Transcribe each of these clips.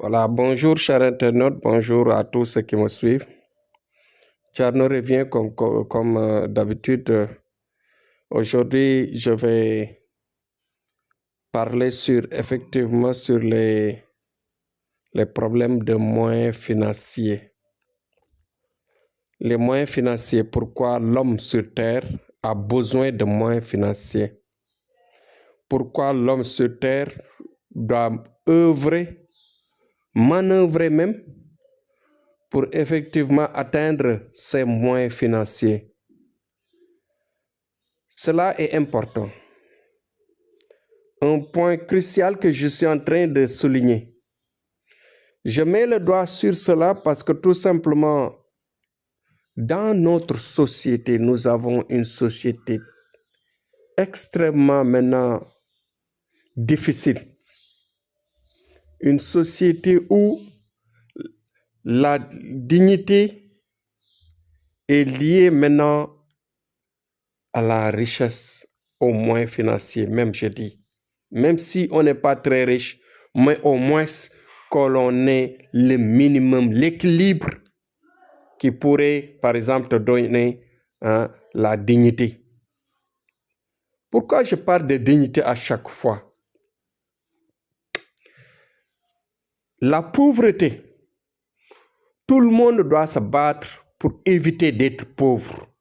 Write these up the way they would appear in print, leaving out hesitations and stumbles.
Voilà, bonjour chers internautes, bonjour à tous ceux qui me suivent. Tcherno revient comme d'habitude. Aujourd'hui, je vais parler effectivement sur les problèmes de moyens financiers. Les moyens financiers, pourquoi l'homme sur Terre a besoin de moyens financiers. Pourquoi l'homme sur Terre doit œuvrer, manœuvrer même, pour effectivement atteindre ces moyens financiers. Cela est important. Un point crucial que je suis en train de souligner. Je mets le doigt sur cela parce que tout simplement, dans notre société, nous avons une société extrêmement maintenant difficile. Une société où la dignité est liée maintenant à la richesse, aux moyens financiers, même je dis. Même si on n'est pas très riche, mais au moins que l'on ait le minimum, l'équilibre qui pourrait, par exemple, te donner la dignité. Pourquoi je parle de dignité à chaque fois? La pauvreté. Tout le monde doit se battre pour éviter d'être pauvre.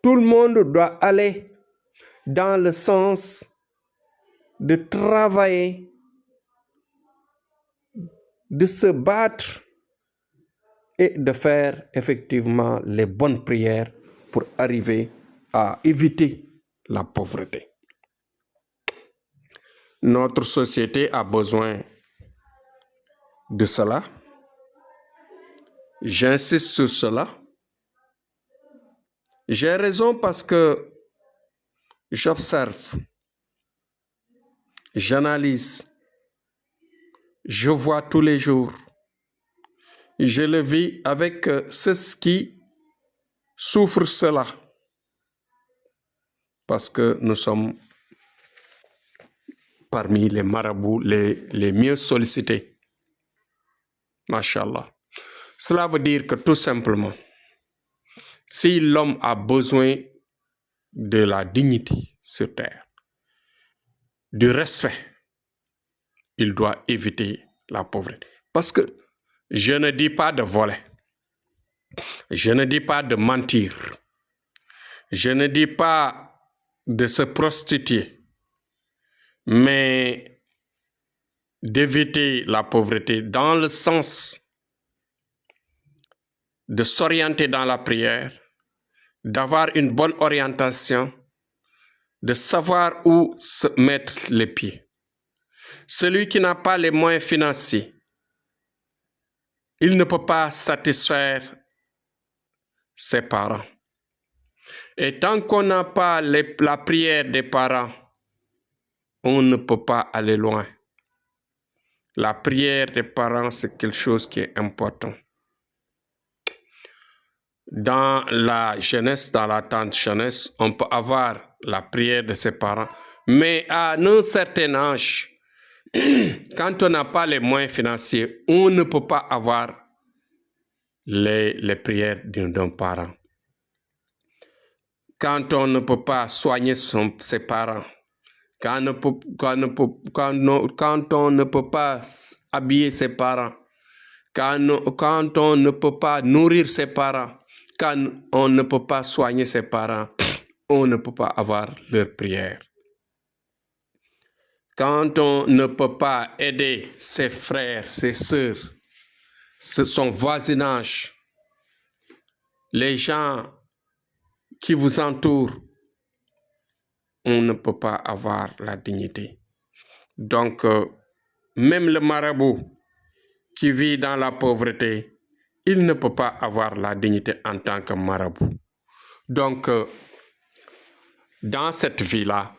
Tout le monde doit aller dans le sens de travailler, de se battre et de faire effectivement les bonnes prières pour arriver à éviter la pauvreté. Notre société a besoin de cela. J'insiste sur cela. J'ai raison parce que j'observe, j'analyse, je vois tous les jours. Je le vis avec ceux qui souffrent cela. Parce que nous sommes parmi les marabouts les mieux sollicités. Masha'Allah. Cela veut dire que tout simplement, si l'homme a besoin de la dignité sur terre, du respect, il doit éviter la pauvreté. Parce que je ne dis pas de voler, je ne dis pas de mentir, je ne dis pas de se prostituer, mais d'éviter la pauvreté dans le sens de s'orienter dans la prière, d'avoir une bonne orientation, de savoir où se mettre les pieds. Celui qui n'a pas les moyens financiers, il ne peut pas satisfaire ses parents. Et tant qu'on n'a pas la prière des parents, on ne peut pas aller loin. La prière des parents, c'est quelque chose qui est important. Dans la jeunesse, dans la tendre jeunesse, on peut avoir la prière de ses parents. Mais à un certain âge, quand on n'a pas les moyens financiers, on ne peut pas avoir les prières d'un parent. Quand on ne peut pas soigner ses parents, quand on ne peut pas habiller ses parents, quand on ne peut pas nourrir ses parents, quand on ne peut pas soigner ses parents, on ne peut pas avoir leur prière. Quand on ne peut pas aider ses frères, ses sœurs, son voisinage, les gens qui vous entourent, on ne peut pas avoir la dignité. Donc, même le marabout qui vit dans la pauvreté, il ne peut pas avoir la dignité en tant que marabout. Donc, dans cette vie-là,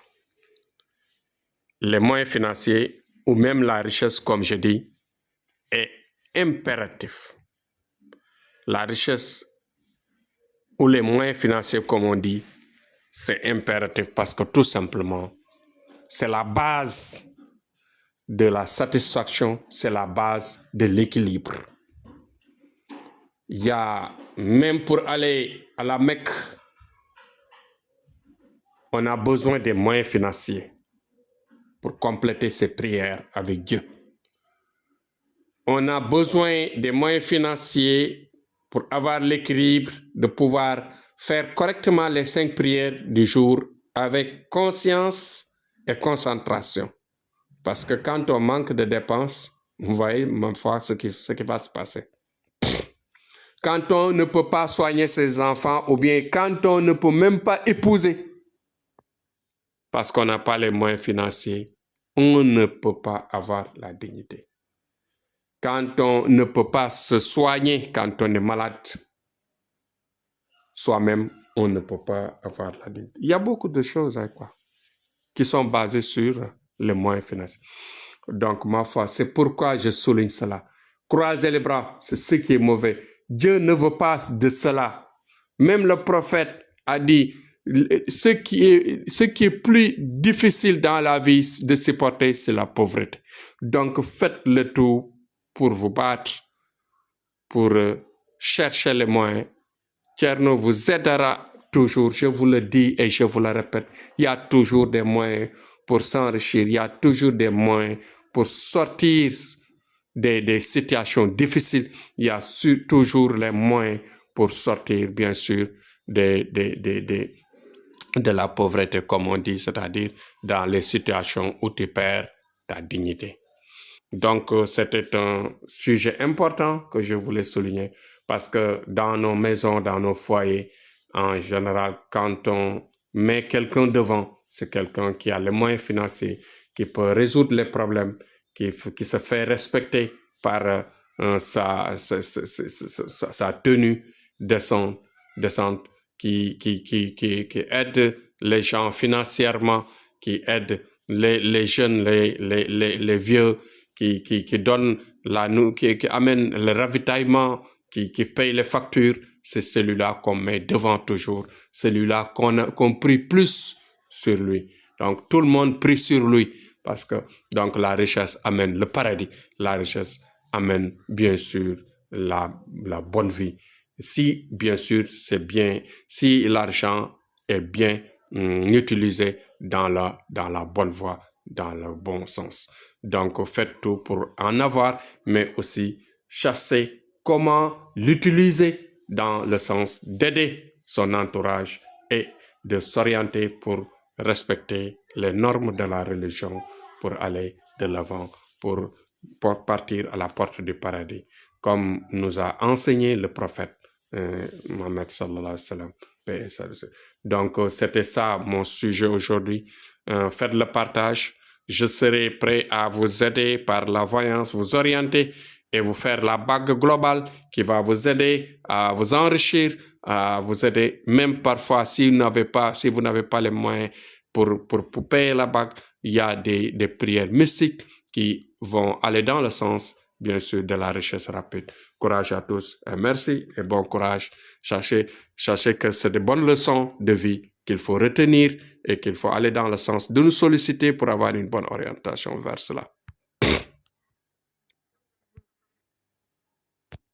les moyens financiers ou même la richesse, comme je dis, est impératif. La richesse ou les moyens financiers, comme on dit, c'est impératif parce que tout simplement, c'est la base de la satisfaction, c'est la base de l'équilibre. Il y a, même pour aller à la Mecque, on a besoin des moyens financiers pour compléter ses prières avec Dieu. On a besoin des moyens financiers pour avoir l'équilibre de pouvoir faire correctement les 5 prières du jour avec conscience et concentration. Parce que quand on manque de dépenses, vous voyez, ma foi, ce qui va se passer. Quand on ne peut pas soigner ses enfants, ou bien quand on ne peut même pas épouser, parce qu'on n'a pas les moyens financiers, on ne peut pas avoir la dignité. Quand on ne peut pas se soigner, quand on est malade, soi-même, on ne peut pas avoir la dignité. Il y a beaucoup de choses qui sont basées sur les moyens financiers. Donc, ma foi, c'est pourquoi je souligne cela. Croiser les bras, c'est ce qui est mauvais. Dieu ne veut pas de cela. Même le prophète a dit, ce qui est plus difficile dans la vie de supporter, c'est la pauvreté. Donc, faites le tout pour vous battre, pour chercher les moyens. Thierno vous aidera toujours, je vous le dis et je vous le répète, il y a toujours des moyens pour s'enrichir, il y a toujours des moyens pour sortir des situations difficiles, il y a toujours les moyens pour sortir, bien sûr, de la pauvreté, comme on dit, c'est-à-dire dans les situations où tu perds ta dignité. Donc, c'était un sujet important que je voulais souligner parce que dans nos maisons, dans nos foyers, en général, quand on met quelqu'un devant, c'est quelqu'un qui a les moyens financiers, qui peut résoudre les problèmes, qui se fait respecter par sa tenue décente, qui aide les gens financièrement, qui aide les jeunes, les vieux, qui donne qui amène le ravitaillement, qui paye les factures. C'est celui-là qu'on met devant toujours, celui-là qu'on prie plus sur lui. Donc tout le monde prie sur lui parce que donc la richesse amène le paradis, la richesse amène bien sûr la bonne vie. Si bien sûr c'est bien, si l'argent est bien utilisé dans la bonne voie, dans le bon sens. Donc faites tout pour en avoir, mais aussi cherchez comment l'utiliser dans le sens d'aider son entourage et de s'orienter pour respecter les normes de la religion, pour aller de l'avant, pour partir à la porte du paradis, comme nous a enseigné le prophète Mohammed sallallahu alayhi wa sallam. Donc c'était ça mon sujet aujourd'hui. Faites le partage. Je serai prêt à vous aider par la voyance, vous orienter et vous faire la bague globale qui va vous aider à vous enrichir, à vous aider même parfois si vous n'avez pas les moyens pour payer la bague. Il y a des prières mystiques qui vont aller dans le sens, bien sûr, de la richesse rapide. Courage à tous et merci et bon courage. Sachez que c'est de bonnes leçons de vie qu'il faut retenir et qu'il faut aller dans le sens de nous solliciter pour avoir une bonne orientation vers cela.